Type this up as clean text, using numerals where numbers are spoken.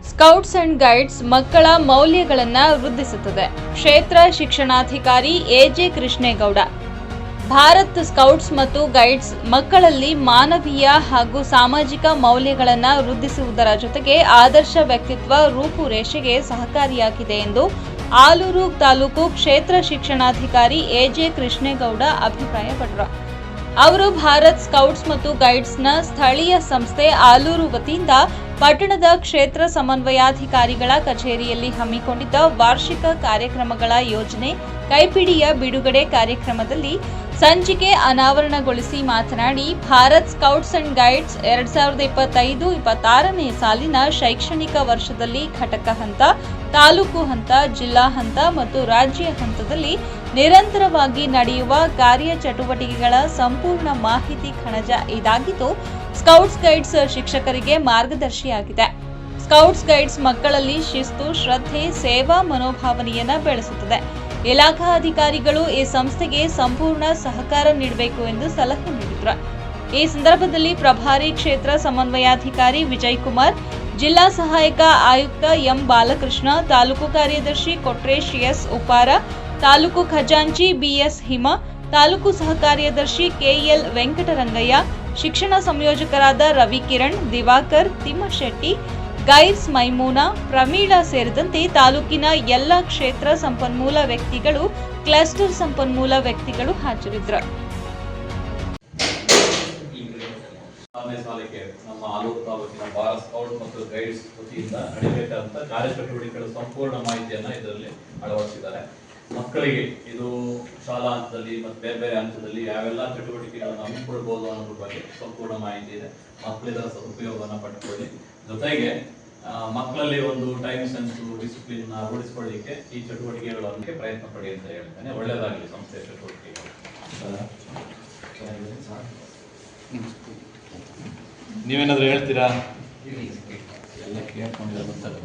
Scouts and guides ಮಕ್ಕಳ ಮೌಲ್ಯಗಳನ್ನು ವೃದ್ಧಿಸುತ್ತದೆ. ಕ್ಷೇತ್ರ ಶಿಕ್ಷಣಾಧಿಕಾರಿ ಎಜೆ ಕೃಷ್ಣೇಗೌಡ. ಭಾರತ್ ಸ್ಕೌಟ್ಸ್ ಮತ್ತು ಗೈಡ್ಸ್ ಮಕ್ಕಳಲ್ಲಿ ಮಾನವೀಯ ಹಾಗೂ ಸಾಮಾಜಿಕ ಮೌಲ್ಯಗಳನ್ನು ವೃದ್ಧಿಸುವುದರ ಜೊತೆಗೆ ಆದರ್ಶ ವ್ಯಕ್ತಿತ್ವ ರೂಪುರೇಷೆಗೆ ಸಹಕಾರಿಯಾಗಿದೆ ಎಂದು ಆಲೂರು ತಾಲೂಕು ಕ್ಷೇತ್ರ ಶಿಕ್ಷಣಾಧಿಕಾರಿ ಎಜೆ ಕೃಷ್ಣೇಗೌಡ ಅಭಿಪ್ರಾಯಪಟ್ಟರು. ಅವರು ಭಾರತ್ ಸ್ಕೌಟ್ಸ್ ಮತ್ತು ಗೈಡ್ಸ್ನ ಸ್ಥಳೀಯ ಸಂಸ್ಥೆ ಆಲೂರು ವತಿಯಿಂದ ಪಟ್ಟಣದ ಕ್ಷೇತ್ರ ಸಮನ್ವಯಾಧಿಕಾರಿಗಳ ಕಚೇರಿಯಲ್ಲಿ ಹಮ್ಮಿಕೊಂಡಿದ್ದ ವಾರ್ಷಿಕ ಕಾರ್ಯಕ್ರಮಗಳ ಯೋಜನೆ ಕೈಪಿಡಿಯ ಬಿಡುಗಡೆ ಕಾರ್ಯಕ್ರಮದಲ್ಲಿ ಸಂಚಿಕೆ ಅನಾವರಣಗೊಳಿಸಿ ಮಾತನಾಡಿ, ಭಾರತ್ ಸ್ಕೌಟ್ಸ್ ಅಂಡ್ ಗೈಡ್ಸ್ 2025-26ನೇ ಸಾಲಿನ ಶೈಕ್ಷಣಿಕ ವರ್ಷದಲ್ಲಿ ಘಟಕ ಹಂತ, ತಾಲೂಕು ಹಂತ, ಜಿಲ್ಲಾ ಹಂತ ಮತ್ತು ರಾಜ್ಯ ಹಂತದಲ್ಲಿ ನಿರಂತರವಾಗಿ ನಡೆಯುವ ಕಾರ್ಯಚಟುವಟಿಕೆಗಳ ಸಂಪೂರ್ಣ ಮಾಹಿತಿ ಕಣಜ ಇದಾಗಿದ್ದು, ಸ್ಕೌಟ್ಸ್ ಗೈಡ್ಸ್ ಶಿಕ್ಷಕರಿಗೆ ಮಾರ್ಗದರ್ಶಿಯಾಗಿದೆ. ಸ್ಕೌಟ್ಸ್ ಗೈಡ್ಸ್ ಮಕ್ಕಳಲ್ಲಿ ಶಿಸ್ತು, ಶ್ರದ್ಧೆ, ಸೇವಾ ಮನೋಭಾವನೆಯನ್ನು ಬೆಳೆಸುತ್ತದೆ. ಇಲಾಖಾ ಅಧಿಕಾರಿಗಳು ಈ ಸಂಸ್ಥೆಗೆ ಸಂಪೂರ್ಣ ಸಹಕಾರ ನೀಡಬೇಕು ಎಂದು ಸಲಹೆ ನೀಡಿದರು. ಈ ಸಂದರ್ಭದಲ್ಲಿ ಪ್ರಭಾರಿ ಕ್ಷೇತ್ರ ಸಮನ್ವಯಾಧಿಕಾರಿ ವಿಜಯ್ ಕುಮಾರ್, ಜಿಲ್ಲಾ ಸಹಾಯಕ ಆಯುಕ್ತ ಎಂ ಬಾಲಕೃಷ್ಣ, ತಾಲೂಕು ಕಾರ್ಯದರ್ಶಿ ಕೊಟ್ರೇಶ್ ಎಸ್ ಉಪಾರ, ತಾಲೂಕು ಖಜಾಂಚಿ ಬಿಎಸ್ ಹಿಮ, ತಾಲೂಕು ಸಹ ಕಾರ್ಯದರ್ಶಿ ಕೆಎಲ್ ವೆಂಕಟರಂಗಯ್ಯ, ಶಿಕ್ಷಣ ಸಂಯೋಜಕರಾದ ರವಿಕಿರಣ್, ದಿವಾಕರ್, ತಿಮ್ಮಶೆಟ್ಟಿ, ಗೈಡ್ಸ್ ಮೈಮೂನಾ, ಪ್ರಮೀಳಾ ಸೇರಿದಂತೆ ತಾಲೂಕಿನ ಎಲ್ಲ ಕ್ಷೇತ್ರ ಸಂಪನ್ಮೂಲ ವ್ಯಕ್ತಿಗಳು, ಕ್ಲಸ್ಟರ್ ಸಂಪನ್ಮೂಲ ವ್ಯಕ್ತಿಗಳು ಹಾಜರಿದ್ದರು. ನಮ್ಮ ಆಲೂರು ತಾಲೂಕಿನ ಭಾರತ್ ಸ್ಕೌಟ್ಸ್ ಮತ್ತು ಗೈಡ್ಸ್ ವತಿಯಿಂದ ನಡೆಯಬೇಕಾದಂತಹ ಕಾರ್ಯಚಟುವಟಿಕೆಗಳ ಸಂಪೂರ್ಣ ಮಾಹಿತಿಯನ್ನ ಇದರಲ್ಲಿ ಅಳವಡಿಸಿದ್ದಾರೆ. ಮಕ್ಕಳಿಗೆ ಇದು ಶಾಲಾ ಹಂತದಲ್ಲಿ ಮತ್ತು ಬೇರೆ ಬೇರೆ ಹಂತದಲ್ಲಿ ಯಾವೆಲ್ಲ ಚಟುವಟಿಕೆಗಳನ್ನು ಹಮ್ಮಿಕೊಳ್ಬಹುದು ಅನ್ನೋದ್ರ ಬಗ್ಗೆ ಸಂಪೂರ್ಣ ಮಾಹಿತಿ ಇದೆ. ಮಕ್ಕಳು ಇದರ ಸದುಪಯೋಗವನ್ನು ಪಡೆದುಕೊಳ್ಳಿ. ಜೊತೆಗೆ ಮಕ್ಕಳಲ್ಲಿ ಒಂದು ಟೈಮ್ ಸೆನ್ಸ್, ಡಿಸಿಪ್ಲಿನ್ ರೂಢಿಸಿಕೊಳ್ಳಿಕ್ಕೆ ಈ ಚಟುವಟಿಕೆಗಳನ್ನು ಪ್ರಯತ್ನ ಪಡಿ ಅಂತ ಹೇಳ್ತೇನೆ. ಒಳ್ಳೆಯದಾಗಲಿ ಸಂಸ್ಥೆಯ ಚಟುವಟಿಕೆಗಳು. ನೀವೇನಾದ್ರೂ ಹೇಳ್ತೀರಾ? ಎಲ್ಲ ಕೇಳ್ಕೊಂಡಿರೋ ಗೊತ್ತಲ್ಲ.